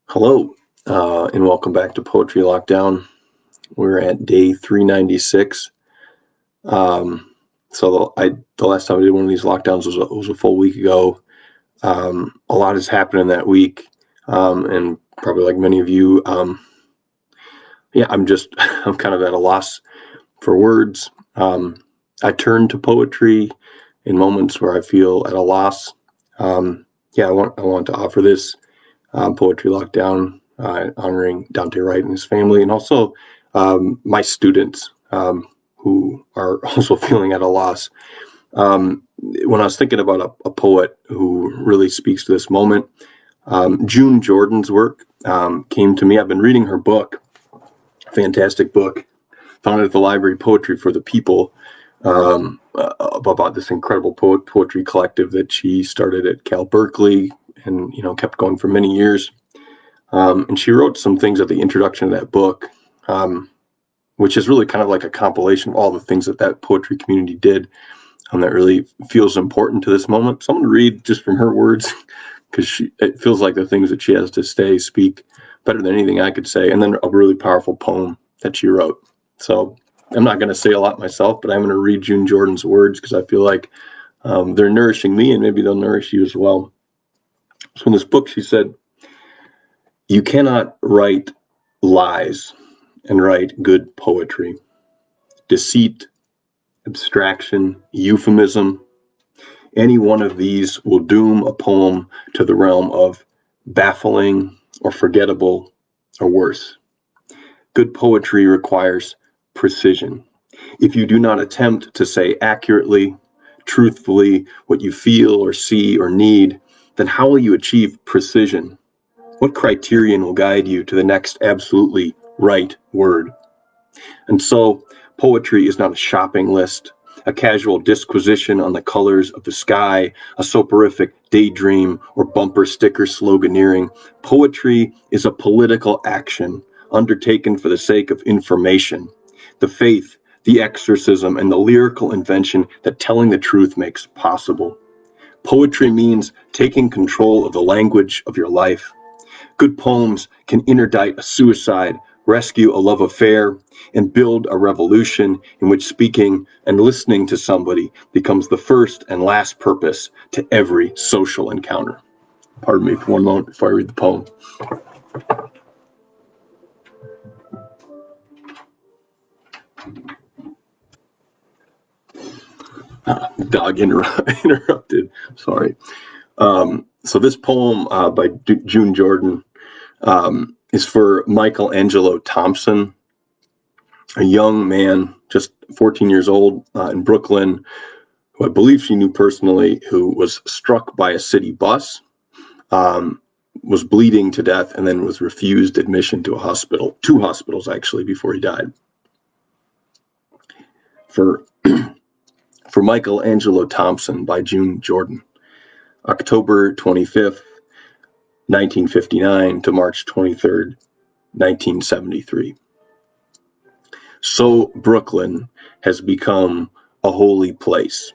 Hello, and welcome back to Poetry Lockdown. We're at day 396. The last time I did one of these lockdowns was a full week ago. A lot has happened in that week, and probably like many of you, I'm kind of at a loss for words. I turn to poetry in moments where I feel at a loss. I want to offer this Poetry Lockdown, honoring Dante Wright and his family, and also my students who are also feeling at a loss. When I was thinking about a poet who really speaks to this moment, June Jordan's work came to me. I've been reading her book, fantastic book, found it at the library, Poetry for the People, about this incredible poetry collective that she started at Cal Berkeley and kept going for many years. And she wrote some things at the introduction of that book, which is really kind of like a compilation of all the things that poetry community did, that really feels important to this moment. So I'm going to read just from her words, because it feels like the things that she has to speak better than anything I could say, and then a really powerful poem that she wrote. So I'm not going to say a lot myself, but I'm going to read June Jordan's words because I feel like they're nourishing me, and maybe they'll nourish you as well. So in this book, she said, "You cannot write lies and write good poetry. Deceit, abstraction, euphemism, any one of these will doom a poem to the realm of baffling or forgettable or worse. Good poetry requires precision. If you do not attempt to say accurately, truthfully what you feel or see or need, then how will you achieve precision? What criterion will guide you to the next absolutely right word?" And so, poetry is not a shopping list, a casual disquisition on the colors of the sky, a soporific daydream, or bumper sticker sloganeering. Poetry is a political action undertaken for the sake of information, the faith, the exorcism, and the lyrical invention that telling the truth makes possible. Poetry means taking control of the language of your life. Good poems can interdict a suicide, rescue a love affair, and build a revolution in which speaking and listening to somebody becomes the first and last purpose to every social encounter. Pardon me for one moment before I read the poem. Dog interrupted. Sorry. So this poem by June Jordan is for Angelo Thompson, a young man, just 14 years old, in Brooklyn, who I believe she knew personally, who was struck by a city bus, was bleeding to death, and then was refused admission to a hospital, two hospitals actually, before he died. For Angelo Thompson by June Jordan, October 25th, 1959 to March 23rd, 1973. So Brooklyn has become a holy place.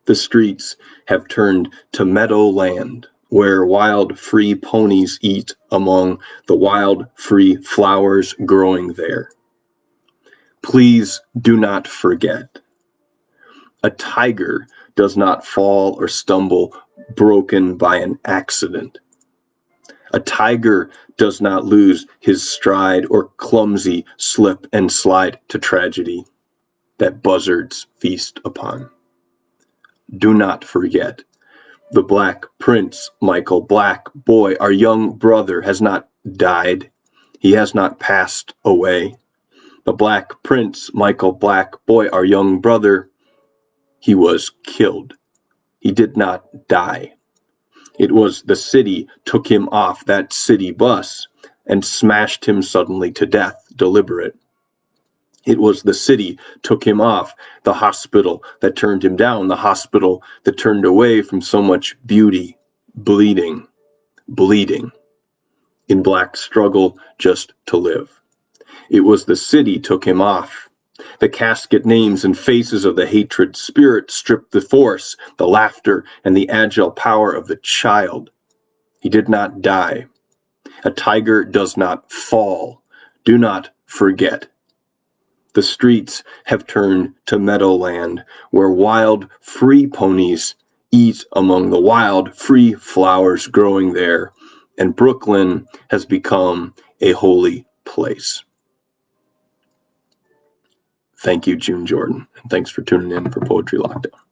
The streets have turned to meadowland, where wild free ponies eat among the wild free flowers growing there. Please do not forget, a tiger does not fall or stumble broken by an accident. A tiger does not lose his stride or clumsy slip and slide to tragedy that buzzards feast upon. Do not forget, the Black Prince, Michael Black Boy, our young brother, has not died. He has not passed away. The Black Prince, Michael Black Boy, our young brother, he was killed. He did not die. It was the city took him off that city bus and smashed him suddenly to death, deliberate. It was the city took him off, the hospital that turned him down, the hospital that turned away from so much beauty, bleeding, in black struggle just to live. It was the city took him off. The casket names and faces of the hatred spirit stripped the force, the laughter, and the agile power of the child. He did not die. A tiger does not fall. Do not forget. The streets have turned to meadowland, where wild, free ponies eat among the wild, free flowers growing there, and Brooklyn has become a holy place. Thank you, June Jordan, and thanks for tuning in for Poetry Lockdown.